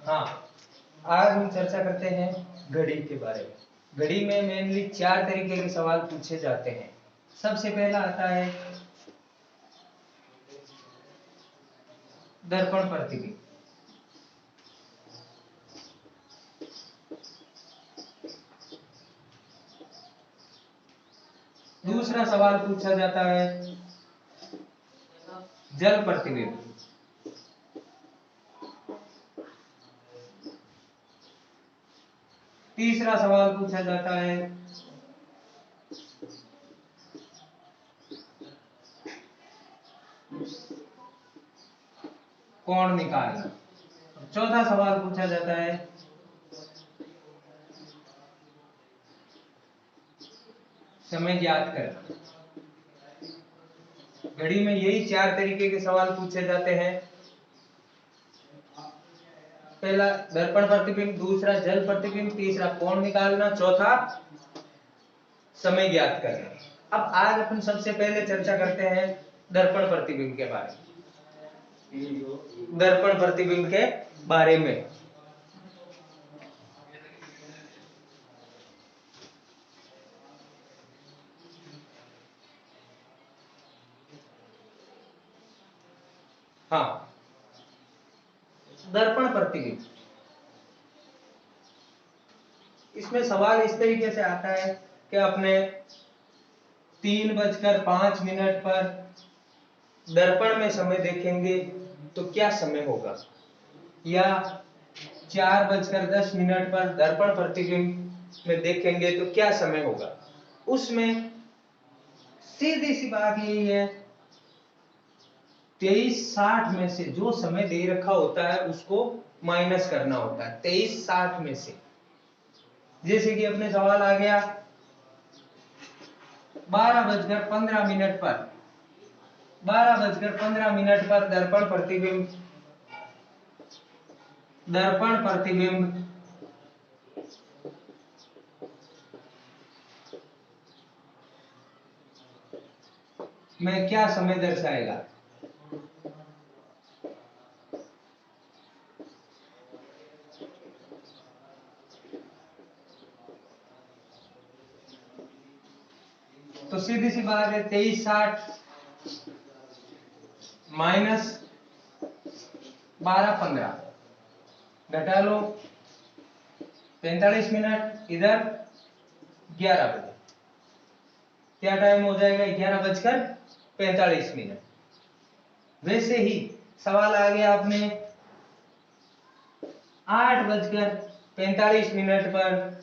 हाँ, आज हम चर्चा करते हैं घड़ी के बारे में। घड़ी में मेनली 4 तरीके के सवाल पूछे जाते हैं। सबसे पहला आता है दर्पण प्रतिबिंब। दूसरा सवाल पूछा जाता है जल प्रतिबिंब। तीसरा सवाल पूछा जाता है कोण निकालना। चौथा सवाल पूछा जाता है समय ज्ञात करना। घड़ी में यही 4 तरीके के सवाल पूछे जाते हैं। पहला दर्पण प्रतिबिंब, दूसरा जल प्रतिबिंब, तीसरा कोण निकालना, चौथा समय ज्ञात करना। अब आज अपन सबसे पहले चर्चा करते हैं दर्पण प्रतिबिंब के बारे में। दर्पण प्रतिबिंब के बारे में हाँ, दर्पण प्रतिबिंब, इसमें सवाल इस तरीके से आता है कि अपने 3:05 पर दर्पण में समय देखेंगे तो क्या समय होगा, या 4:10 पर दर्पण प्रतिबिंब में देखेंगे तो क्या समय होगा। उसमें सीधी सी बात यही है, 23:60 में से जो समय दे रखा होता है उसको माइनस करना होता है। 23:60 में से, जैसे कि अपने सवाल आ गया 12:15 पर, 12:15 पर दर्पण प्रतिबिंब में क्या समय दर्शाएगा। तो सीधी सी बात है, 23:60 माइनस 12:15 घटा लो 45 मिनट, इधर 11 बजे, क्या टाइम हो जाएगा, 11:45। वैसे ही सवाल आ गया आपने 8:45 पर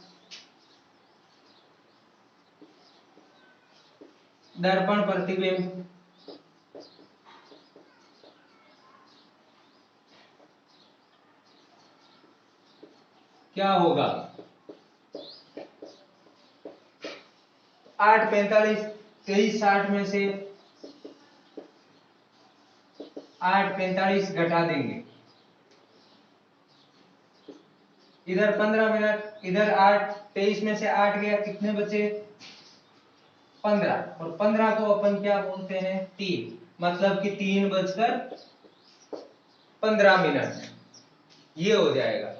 दर्पण प्रतिबिंब क्या होगा। 8:45, 23:60 में से 8:45 घटा देंगे, इधर 15 मिनट, इधर 8, 23 में से 8 गया, कितने बचे 15, और 15 को अपन क्या बोलते हैं 3, मतलब कि 3:15 ये हो जाएगा।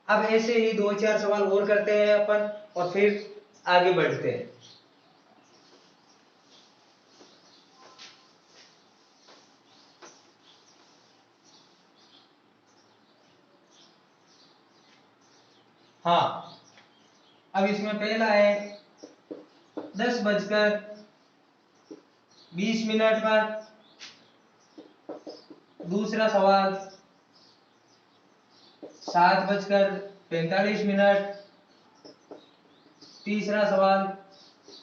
अब ऐसे ही 2-4 सवाल और करते हैं अपन और फिर आगे बढ़ते हैं। हाँ, अब इसमें पहला है 10:20 पर, दूसरा सवाल 7:45, तीसरा सवाल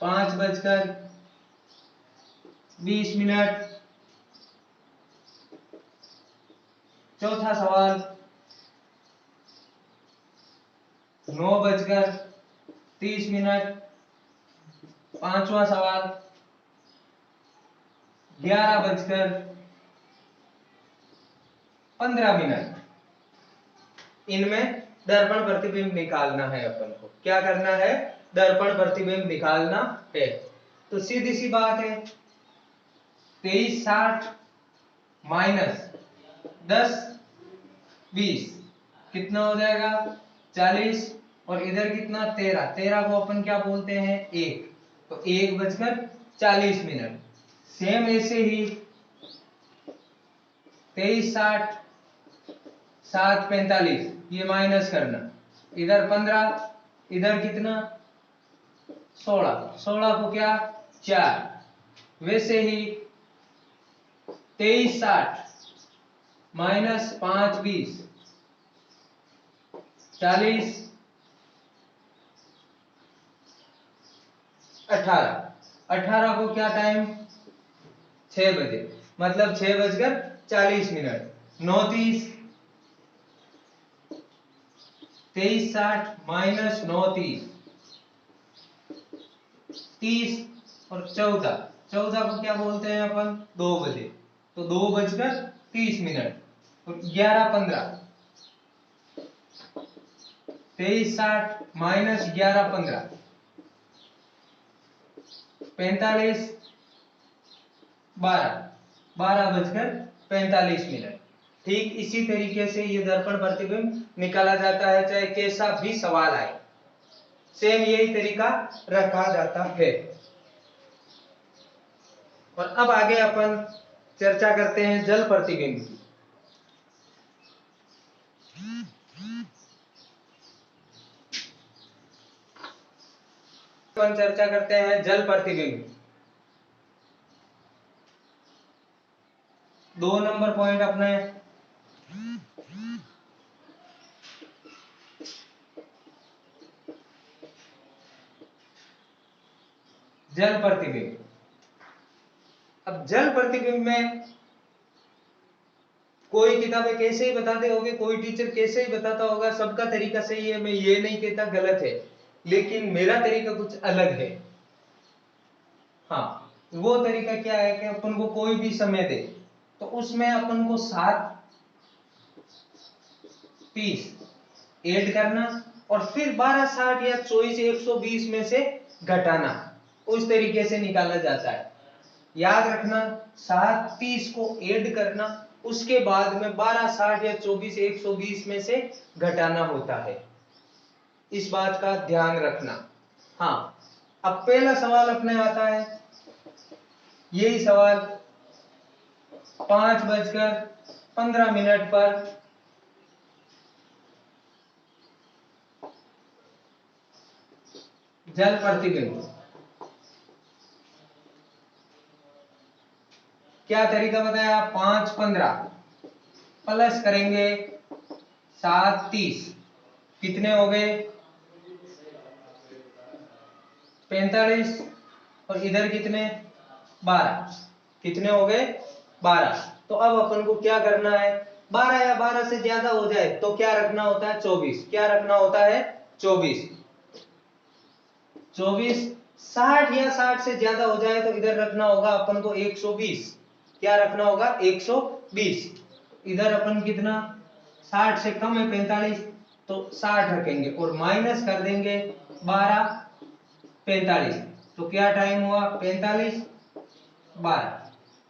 5:20, चौथा सवाल 9:30, पांचवा सवाल 11:15। इनमें दर्पण प्रतिबिंब निकालना है अपन को। क्या करना है, दर्पण प्रतिबिंब निकालना है। तो सीधी सी बात है, 23:60 माइनस 10:20 कितना हो जाएगा 40 और इधर कितना 13, 13 को अपन क्या बोलते हैं 1, तो 1:40 सेम ऐसे ही 23:60 7:45 ये माइनस करना, इधर 15, इधर कितना 16, 16 को क्या 4, वैसे ही 23:60 -5:20 40 18, 18 को क्या टाइम 6 बजे, मतलब 6:40 9:30 23:60 -9:30 30 और 14, 14 को क्या बोलते हैं अपन 2 बजे, तो 2:30 और 11:15 23:60 -11:15 45 12, 12:45। ठीक इसी तरीके से ये दर्पण प्रतिबिंब निकाला जाता है, चाहे कैसा भी सवाल आए, सेम यही तरीका रखा जाता है। और अब आगे अपन चर्चा करते हैं जल प्रतिबिंब की। अपन चर्चा करते हैं जल प्रतिबिंब। 2 नंबर पॉइंट अपने जल प्रतिबिंब। अब जल प्रतिबिंब में कोई किताबें कैसे ही बताते होंगे, कोई टीचर कैसे ही बताता होगा, सबका तरीका सही है, मैं ये नहीं कहता गलत है, लेकिन मेरा तरीका कुछ अलग है। हाँ, वो तरीका क्या है कि अपन को कोई भी समय दे तो उसमें अपन को 7:30 ऐड करना और फिर 12:60 या 24:120 में से घटाना, उस तरीके से निकाला जाता है। याद रखना 7:30 को ऐड करना, उसके बाद में 12:60 या 24:120 में से घटाना होता है, इस बात का ध्यान रखना। हाँ, अब पहला सवाल अपने आता है, यही सवाल 5:15 पर जल प्रतिबिंब। क्या तरीका बताया, 5:15 प्लस करेंगे 7:30, कितने हो गए 45 और इधर कितने 12, कितने हो गए 12। तो अब अपन को क्या करना है, 12 या 12 से ज्यादा हो जाए तो क्या रखना होता है 24, क्या रखना होता है 24, 60 या 60 से ज्यादा हो जाए तो इधर रखना होगा अपन को 120, क्या रखना होगा 120, इधर अपन कितना 60 से कम है 45 तो 60 रखेंगे और माइनस कर देंगे 12 45, तो क्या टाइम हुआ 45 12,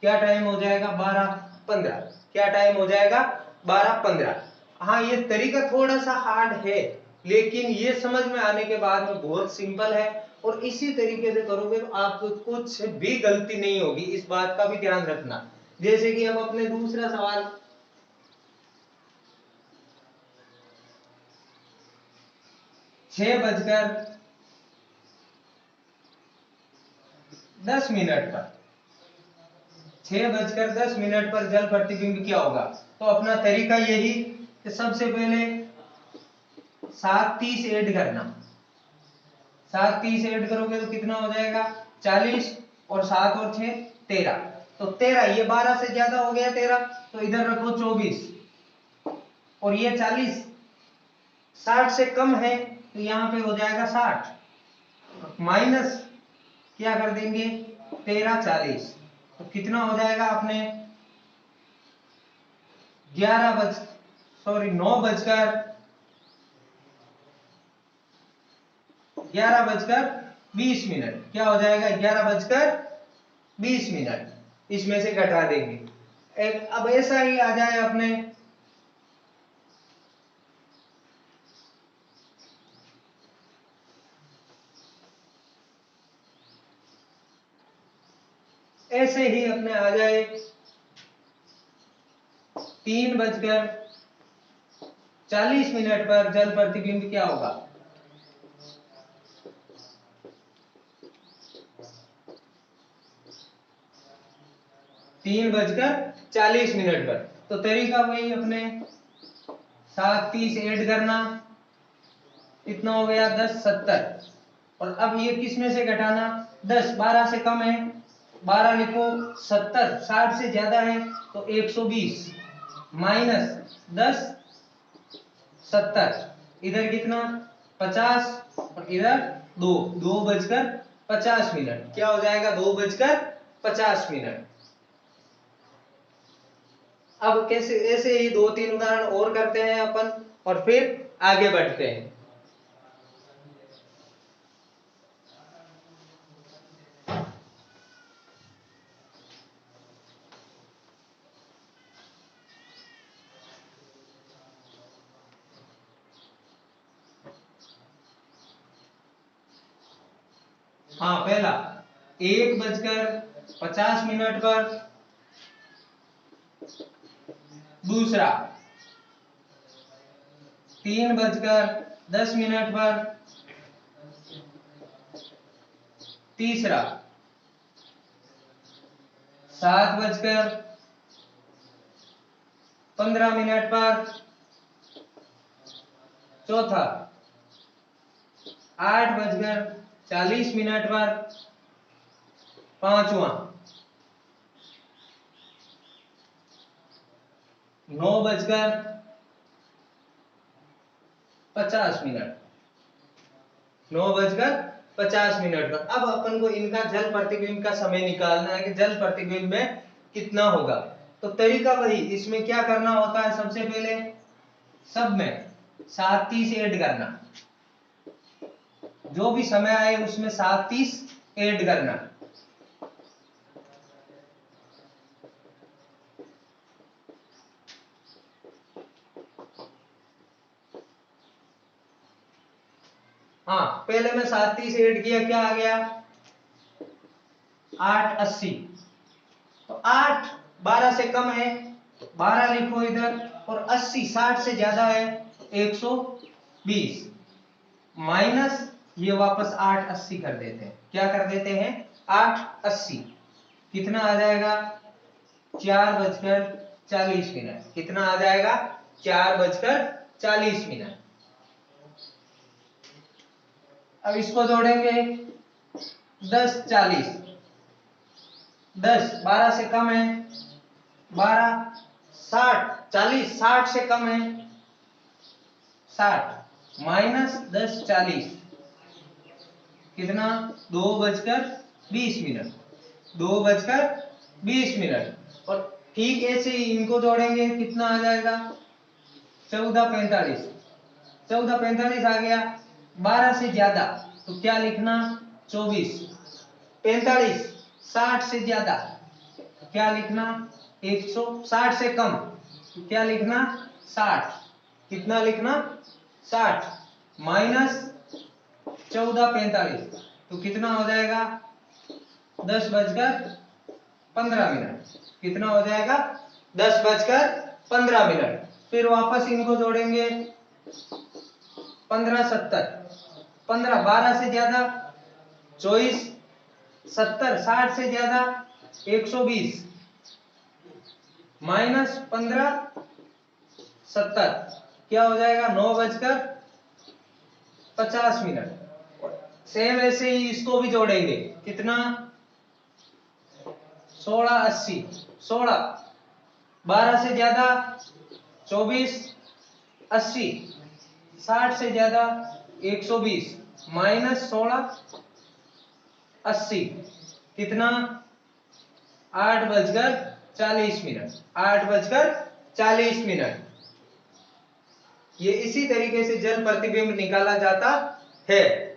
क्या टाइम हो जाएगा 12 15, क्या टाइम हो जाएगा 12 15। हाँ, ये तरीका थोड़ा सा हार्ड है, लेकिन ये समझ में आने के बाद में बहुत सिंपल है और इसी तरीके से करोगे तो आपको कुछ भी गलती नहीं होगी, इस बात का भी ध्यान रखना। जैसे कि हम अपने दूसरा सवाल 6:10 पर 6:10 पर जल प्रतिबिंब क्या होगा, तो अपना तरीका यही कि सबसे पहले 7:30 ऐड करना, 7:30 ऐड करोगे तो कितना हो जाएगा 40 और 7 और 6 13, तो 13, ये 12 से ज्यादा हो गया 13, तो इधर रखो 24 और ये 40 60 से कम है तो यहाँ पे हो जाएगा 60, माइनस क्या कर देंगे 13 40, तो कितना हो जाएगा अपने 11:20, क्या हो जाएगा 11:20, इसमें से घटा देंगे। अब ऐसा ही आ जाए अपने ऐसे ही अपने आ जाए 3:40 पर जल प्रतिबिंब क्या होगा? 3:40 पर। तो तरीका वही अपने 7:30 ऐड करना, कितना हो गया 10 70। और अब ये किस में से घटाना, 10 12 से कम है 12 लिखो, 70 60 से ज्यादा है तो 120 माइनस 10 70, इधर कितना 50 और इधर 2:50। क्या हो जाएगा 2:50। अब कैसे, ऐसे ही 2-3 उदाहरण और करते हैं अपन और फिर आगे बढ़ते हैं। हाँ, पहला 1:50 पर, दूसरा 3:10 पर, तीसरा 7:15 पर, चौथा 8:40 पर, पांचवा 9:50। 9:50 पर। अब अपन को इनका जल प्रतिबिंब का समय निकालना है कि जल प्रतिबिंब में कितना होगा। तो तरीका वही, इसमें क्या करना होता है, सबसे पहले सब में 7:30 ऐड करना, जो भी समय आए उसमें 7:30 ऐड करना। हाँ, पहले में 7:30 ऐड किया, क्या आ गया 8:80। तो 8 12 से कम है 12 लिखो इधर, और 80 60 से ज्यादा है 120, माइनस ये वापस 8:80 कर देते हैं। क्या कर देते हैं 8:80, कितना आ जाएगा 4:40। कितना आ जाएगा 4:40। अब इसको जोड़ेंगे 10:40, 10 12 से कम है 12, 60 40 60 से कम है 60, माइनस 10:40, कितना 2:20। 2:20। और ठीक ऐसे ही इनको जोड़ेंगे, कितना आ जाएगा 14:45। 14:45 आ गया, 12 से ज्यादा तो क्या लिखना 24, 45 60 से ज्यादा क्या लिखना 160, से कम तो क्या लिखना 60, कितना लिखना 60, माइनस 14:45 तो कितना हो जाएगा 10:15। कितना हो जाएगा 10:15। फिर वापस इनको जोड़ेंगे 15 70, 15 12 से ज्यादा 24, 70 60 से ज्यादा 120, माइनस 15 70, क्या हो जाएगा 9:50। सेम ऐसे ही इसको भी जोड़ेंगे, कितना 16:80, 16 12 से ज्यादा 24, 80 60 से ज्यादा 120, माइनस 16:80, कितना 8:40। 8:40। ये इसी तरीके से जल प्रतिबिंब निकाला जाता है।